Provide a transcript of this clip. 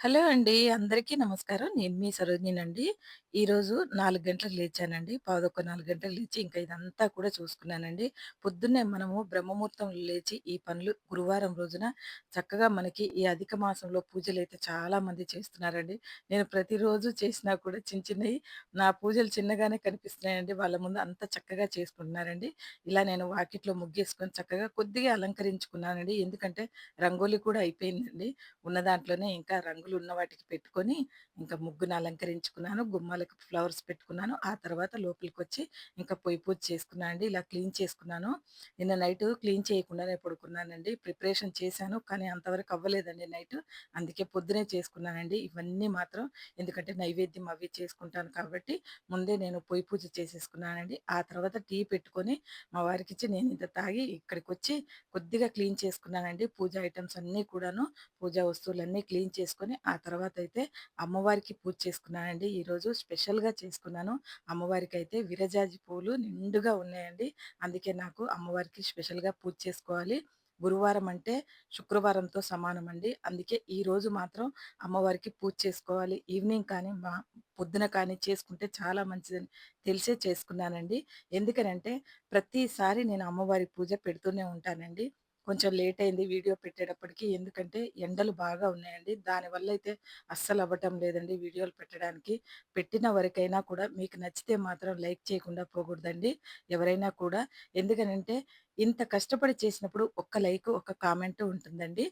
Hello అండి. అందరికీ నమస్కారం. నేను మీ సరోజినినండి. ఈరోజు 4 గంటలకు లేచానండి. పావుతక్కువ 4 గంటలకు లేచి ఇంకా ఇదంతా కూడా చూసుకున్నానండి. పొద్దున్నే మనము బ్రహ్మముహూర్తంలో లేచి ఈ పనులు గురువారం రోజున చక్కగా మనకి ఈ అధిక మాసంలో పూజలైతే చాలా మంది చేస్తున్నారండి. నేను ప్రతిరోజు చేసినా కూడా చిన్న చిన్నయి నా పూజలు చిన్నగానే కనిపిస్తున్నాయండి. వాళ్ళ ముందు అంత చక్కగా చేసుకుంటున్నారండి. ఇలా నేను వాకిట్లో ముగ్గేసుకొని చక్కగా కొద్దిగా అలంకరించుకున్నానండి. ఎందుకంటే రంగోలి కూడా అయిపోయిందండి. ఉన్న దాంట్లోనే ఇంకా రంగులు ఉన్న వాటికి పెట్టుకొని, ఇంకా ముగ్గుని అలంకరించుకున్నాను. గుమ్మాలకు ఫ్లవర్స్ పెట్టుకున్నాను. ఆ తర్వాత లోపలికొచ్చి ఇంకా పొయ్యి పూజ చేసుకున్నా అండి. ఇలా క్లీన్ చేసుకున్నాను. నిన్న నైటు క్లీన్ చేయకుండానే పడుకున్నానండి. ప్రిపరేషన్ చేశాను. కానీ అంతవరకు అవ్వలేదండి నైటు. అందుకే పొద్దునే చేసుకున్నానండి. ఇవన్నీ మాత్రం ఎందుకంటే నైవేద్యం అవి చేసుకుంటాను కాబట్టి, ముందే నేను పొయ్యి పూజ చేసేసుకున్నానండి. ఆ తర్వాత టీ పెట్టుకొని మా వారికిచ్చి నేనింత తాగి ఇక్కడికొచ్చి కొద్దిగా క్లీన్ చేసుకున్నానండి. పూజ ఐటెమ్స్ అన్నీ కూడాను పూజా వస్తువులన్నీ క్లీన్ చేసుకొని, ఆ తర్వాతయితే అమ్మవారికి పూజ చేసుకున్నానండి. ఈరోజు స్పెషల్‌గా చేసుకున్నాను. అమ్మవారికైతే విరజాజి పూలు నిండుగా ఉన్నాయండి. అందుకే నాకు అమ్మవారికి స్పెషల్‌గా పూజ చేసుకోవాలి. గురువారం అంటే శుక్రవారంతో సమానమండి. అందుకే ఈరోజు మాత్రం అమ్మవారికి పూజ చేసుకోవాలి. ఈవినింగ్ కానీ, పొద్దున కానీ చేసుకుంటే చాలా మంచిదని తెలిసే చేసుకున్నానండి. ఎందుకనంటే ప్రతిసారి నేను అమ్మవారి పూజ పెడుతూనే ఉంటానండి. కొంచెం లేట్ అయింది వీడియో పెట్టేటప్పటికి. ఎందుకంటే ఎండలు బాగా ఉన్నాయండి. దానివల్లైతే అస్సలవ్వటం లేదండి వీడియోలు పెట్టడానికి. పెట్టిన వరకైనా కూడా మీకు నచ్చితే మాత్రం లైక్ చేయకుండా పోకూడదండి. ఎవరైనా కూడా. ఎందుకనంటే ఇంత కష్టపడి చేసినప్పుడు ఒక్క లైకు, ఒక్క కామెంటు ఉంటుందండి.